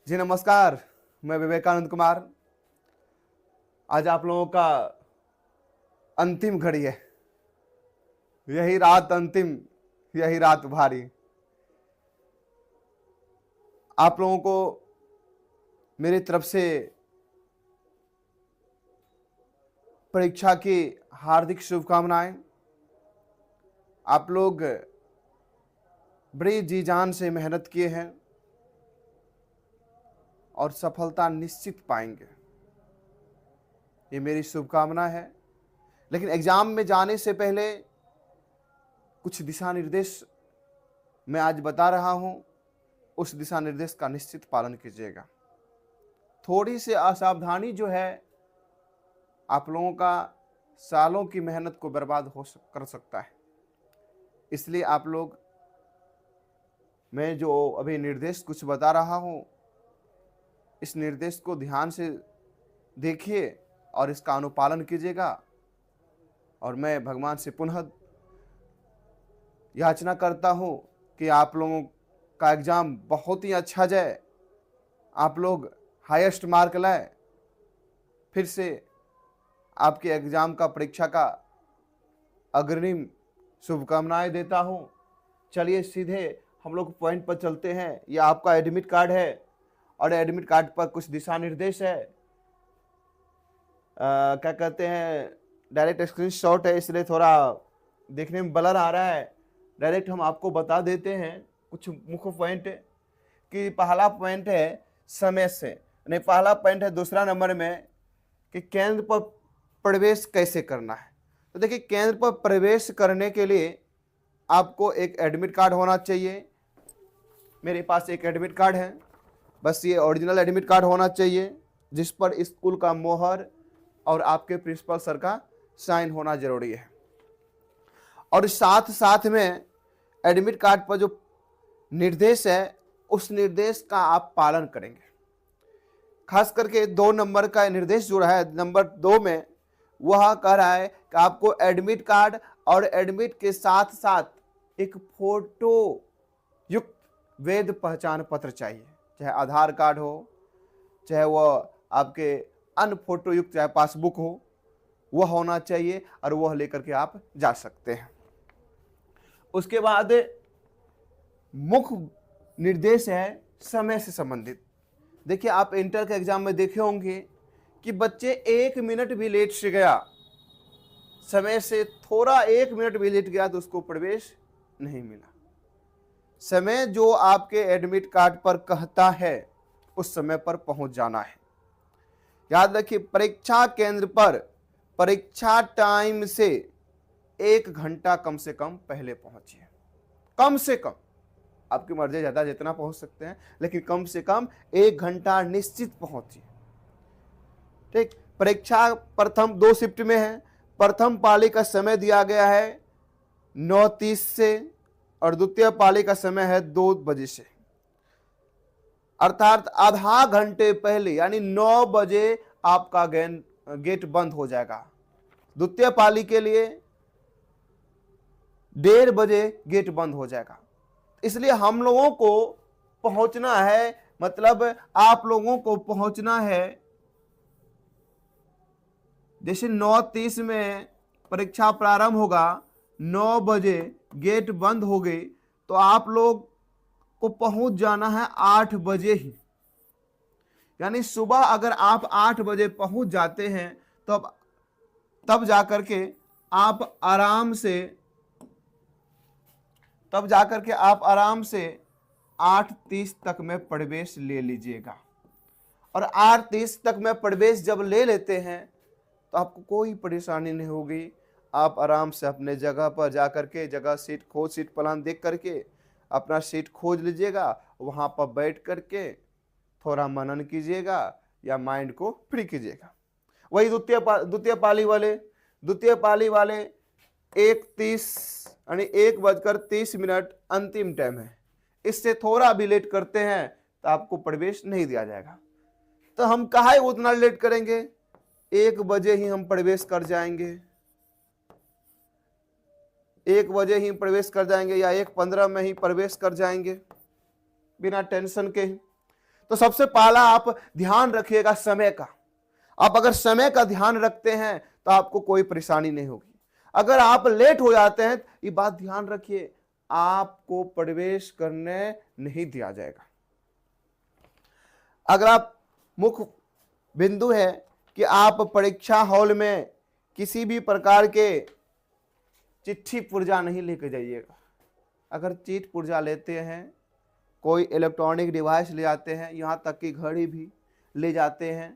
जी नमस्कार, मैं विवेकानंद कुमार। आज आप लोगों का अंतिम घड़ी है। यही रात अंतिम, यही रात भारी। आप लोगों को मेरी तरफ से परीक्षा की हार्दिक शुभकामनाएं। आप लोग बड़ी जी जान से मेहनत किए हैं और सफलता निश्चित पाएंगे, ये मेरी शुभकामना है। लेकिन एग्जाम में जाने से पहले कुछ दिशा निर्देश मैं आज बता रहा हूं, उस दिशा निर्देश का निश्चित पालन कीजिएगा। थोड़ी सी असावधानी जो है आप लोगों का सालों की मेहनत को बर्बाद कर सकता है। इसलिए आप लोग, मैं जो अभी निर्देश कुछ बता रहा हूं, इस निर्देश को ध्यान से देखिए और इसका अनुपालन कीजिएगा। और मैं भगवान से पुनः याचना करता हूं कि आप लोगों का एग्जाम बहुत ही अच्छा जाए, आप लोग हाईएस्ट मार्क लाए। फिर से आपके एग्जाम का परीक्षा का अग्रिम शुभकामनाएं देता हूं। चलिए सीधे हम लोग पॉइंट पर चलते हैं। यह आपका एडमिट कार्ड है और एडमिट कार्ड पर कुछ दिशा निर्देश है। क्या कहते हैं, डायरेक्ट स्क्रीनशॉट है इसलिए थोड़ा देखने में ब्लर आ रहा है। डायरेक्ट हम आपको बता देते हैं कुछ मुख्य पॉइंट कि पहला पॉइंट है समय से, नहीं पहला पॉइंट है दूसरा नंबर में कि केंद्र पर प्रवेश कैसे करना है। तो देखिए, केंद्र पर प्रवेश करने के लिए आपको एक एडमिट कार्ड होना चाहिए। मेरे पास एक एडमिट कार्ड है, बस ये ओरिजिनल एडमिट कार्ड होना चाहिए जिस पर स्कूल का मोहर और आपके प्रिंसिपल सर का साइन होना जरूरी है। और साथ साथ में एडमिट कार्ड पर जो निर्देश है उस निर्देश का आप पालन करेंगे। खास करके 2 नंबर का निर्देश जो रहा है, नंबर 2 में वह कह रहा है कि आपको एडमिट कार्ड और एडमिट के साथ साथ एक फोटो युक्त वैध पहचान पत्र चाहिए, चाहे आधार कार्ड हो, चाहे वह आपके अन्य फोटो युक्त चाहे पासबुक हो, वह होना चाहिए और वह लेकर के आप जा सकते हैं। उसके बाद मुख्य निर्देश है समय से संबंधित। देखिए, आप इंटर के एग्जाम में देखे होंगे कि बच्चे 1 मिनट भी लेट से गया, समय से थोड़ा 1 मिनट भी लेट गया तो उसको प्रवेश नहीं मिला। समय जो आपके एडमिट कार्ड पर कहता है उस समय पर पहुंच जाना है। याद रखिए, परीक्षा केंद्र पर परीक्षा टाइम से 1 घंटा कम से कम पहले पहुंचिए। कम से कम, आपकी मर्जी, ज्यादा जितना पहुंच सकते हैं, लेकिन कम से कम 1 घंटा निश्चित पहुंचिए। ठीक, परीक्षा प्रथम 2 शिफ्ट में है। प्रथम पाली का समय दिया गया है 9:30 से और द्वितीय पाली का समय है 2 बजे से, अर्थात आधा घंटे पहले यानी 9 बजे आपका गेट बंद हो जाएगा। द्वितीय पाली के लिए 1:30 बजे गेट बंद हो जाएगा। इसलिए हम लोगों को पहुंचना है, मतलब आप लोगों को पहुंचना है, जैसे 9:30 में परीक्षा प्रारंभ होगा, 9 बजे गेट बंद हो गई तो आप लोग को पहुंच जाना है 8 बजे ही। यानी सुबह अगर आप 8 बजे पहुंच जाते हैं तो तब जाकर के आप आराम से 8:30 तक में प्रवेश ले लीजिएगा। और 8:30 तक में प्रवेश जब ले लेते हैं तो आपको कोई परेशानी नहीं होगी। आप आराम से अपने जगह पर जाकर के सीट प्लान देख करके अपना सीट खोज लीजिएगा। वहां पर बैठ करके थोड़ा मनन कीजिएगा या माइंड को फ्री कीजिएगा। वही द्वितीय पाली वाले 1:30 यानी 1:30 अंतिम टाइम है। इससे थोड़ा भी लेट करते हैं तो आपको प्रवेश नहीं दिया जाएगा। तो हम काहे उतना लेट करेंगे, 1 बजे ही हम प्रवेश कर जाएंगे। 1 बजे ही प्रवेश कर जाएंगे या 1:15 में ही प्रवेश कर जाएंगे बिना टेंशन के। तो सबसे पहला आप ध्यान रखिएगा समय का। आप अगर समय का ध्यान रखते हैं तो आपको कोई परेशानी नहीं होगी। अगर आप लेट हो जाते हैं, ये बात ध्यान रखिए, आपको प्रवेश करने नहीं दिया जाएगा। अगला मुख्य बिंदु है कि आप परीक्षा हॉल में किसी भी प्रकार के चिट्ठी पुर्जा नहीं लेके जाइएगा। अगर चिट पुर्जा लेते हैं, कोई इलेक्ट्रॉनिक डिवाइस ले जाते हैं, यहाँ तक कि घड़ी भी ले जाते हैं,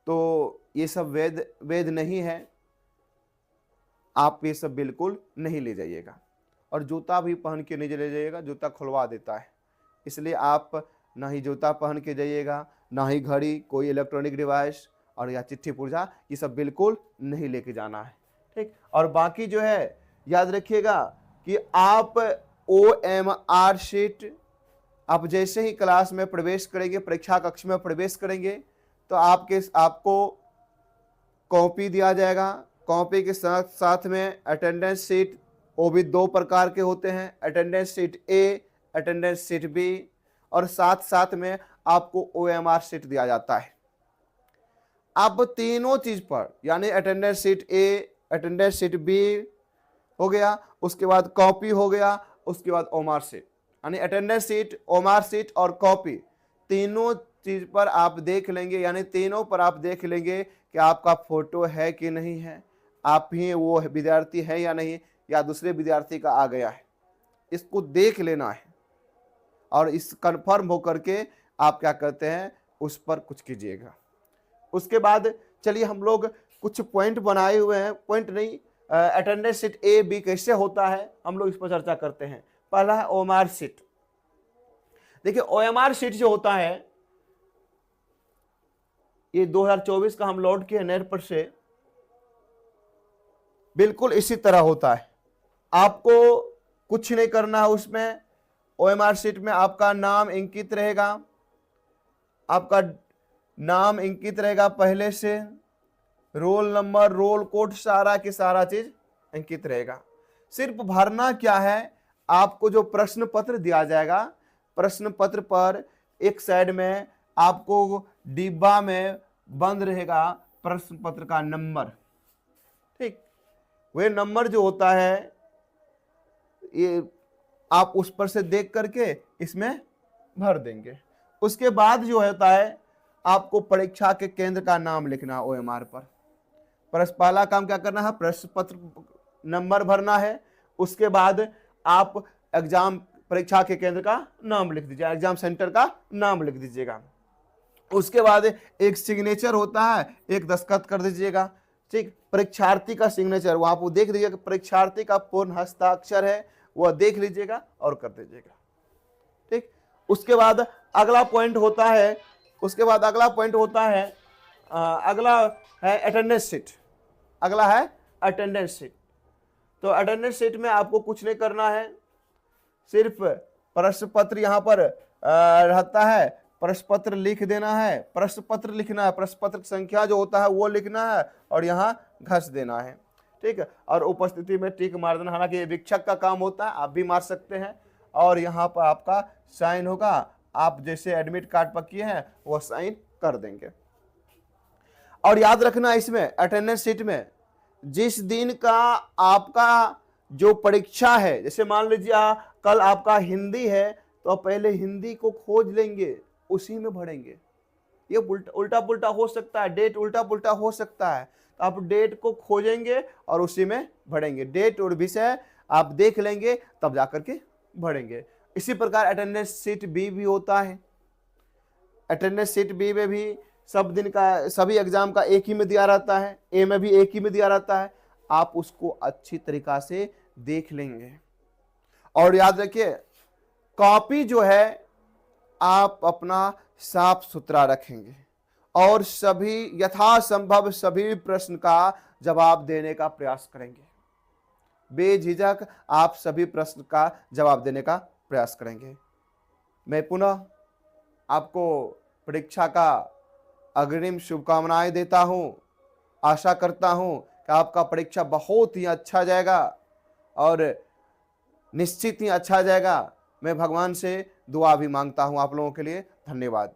तो ये सब वैध नहीं है। आप ये सब बिल्कुल नहीं ले जाइएगा। और जूता भी पहन के नहीं ले जाइएगा, जूता खुलवा देता है, इसलिए आप ना ही जूता पहन के जाइएगा, ना ही घड़ी, कोई इलेक्ट्रॉनिक डिवाइस और या चिट्ठी पुर्जा, ये सब बिल्कुल नहीं लेके जाना है। ठीक। और बाकी जो है याद रखिएगा कि आप OMR शीट, आप जैसे ही क्लास में प्रवेश करेंगे, परीक्षा कक्ष में प्रवेश करेंगे, तो आपको कॉपी दिया जाएगा। कॉपी के साथ साथ में अटेंडेंस शीट, वो भी 2 प्रकार के होते हैं, attendance sheet A, attendance sheet B, और साथ साथ में आपको OMR शीट दिया जाता है। अब तीनों चीज पर, यानी attendance sheet A, attendance sheet B हो गया, उसके बाद कॉपी हो गया, उसके बाद OMR शीट, यानी अटेंडेंस शीट, OMR शीट और कॉपी, तीनों चीज पर आप देख लेंगे, यानी तीनों पर आप देख लेंगे कि आपका फोटो है कि नहीं है, आप ही वो विद्यार्थी है या नहीं, या दूसरे विद्यार्थी का आ गया है। इसको देख लेना है और इस कंफर्म होकर के आप क्या करते हैं, उस पर कुछ कीजिएगा। उसके बाद चलिए हम लोग कुछ पॉइंट बनाए हुए हैं, पॉइंट नहीं, अटेंडेंस शीट A, B कैसे होता है, हम लोग इस पर चर्चा करते हैं। पहला है OMR शीट। देखिए OMR शीट जो होता है, ये 2024 का हम लोड किए नेट पर से, बिल्कुल इसी तरह होता है। आपको कुछ नहीं करना है उसमें। OMR शीट में आपका नाम अंकित रहेगा, आपका नाम अंकित रहेगा पहले से, रोल नंबर, रोल कोड, सारा की सारा चीज अंकित रहेगा। सिर्फ भरना क्या है, आपको जो प्रश्न पत्र दिया जाएगा, प्रश्न पत्र पर एक साइड में आपको डिब्बा में बंद रहेगा प्रश्न पत्र का नंबर। ठीक, वह नंबर जो होता है, ये आप उस पर से देख करके इसमें भर देंगे। उसके बाद जो होता है, आपको परीक्षा के केंद्र का नाम लिखना OMR पर। पहला काम क्या करना है, प्रश्न पत्र नंबर भरना है। उसके बाद आप एग्जाम, परीक्षा के केंद्र का नाम लिख दीजिए, एग्जाम सेंटर का नाम लिख दीजिएगा। उसके बाद एक सिग्नेचर होता है, एक दस्तखत कर दीजिएगा। ठीक, परीक्षार्थी का सिग्नेचर वहां पर देख लीजिएगा, परीक्षार्थी का पूर्ण हस्ताक्षर है, वह देख लीजिएगा और कर दीजिएगा। ठीक, उसके बाद अगला पॉइंट होता है, अगला है अटेंडेंस शीट। अगला है अटेंडेंस शीट। तो अटेंडेंस शीट में आपको कुछ नहीं करना है, सिर्फ प्रश्न पत्र यहाँ पर रहता है, प्रश्न पत्र लिख देना है, प्रश्न पत्र लिखना है, प्रश्न पत्र की संख्या जो होता है वो लिखना है और यहाँ घस देना है। ठीक है, और उपस्थिति में टिक मार देना, हालांकि ये शिक्षक का काम होता है, आप भी मार सकते हैं। और यहाँ पर आपका साइन होगा, आप जैसे एडमिट कार्ड पर किए हैं वो साइन कर देंगे। और याद रखना, इसमें अटेंडेंस शीट में जिस दिन का आपका जो परीक्षा है, जैसे मान लीजिए कल आपका हिंदी है, तो पहले हिंदी को खोज लेंगे, उसी में भरेंगे। ये उल्टा पुल्टा हो सकता है, डेट उल्टा पुल्टा हो सकता है, तो आप डेट को खोजेंगे और उसी में भरेंगे। डेट और विषय आप देख लेंगे, तब जाकर के भरेंगे। इसी प्रकार अटेंडेंस शीट B भी होता है। अटेंडेंस शीट B में भी सब दिन का, सभी एग्जाम का एक ही में दिया रहता है, A में भी एक ही में दिया रहता है। आप उसको अच्छी तरीका से देख लेंगे। और याद रखिए, कॉपी जो है आप अपना साफ सुथरा रखेंगे और सभी यथासंभव सभी प्रश्न का जवाब देने का प्रयास करेंगे। बेझिझक आप सभी प्रश्न का जवाब देने का प्रयास करेंगे। मैं पुनः आपको परीक्षा का अग्रिम शुभकामनाएं देता हूं। आशा करता हूं कि आपका परीक्षा बहुत ही अच्छा जाएगा और निश्चित ही अच्छा जाएगा। मैं भगवान से दुआ भी मांगता हूं आप लोगों के लिए। धन्यवाद।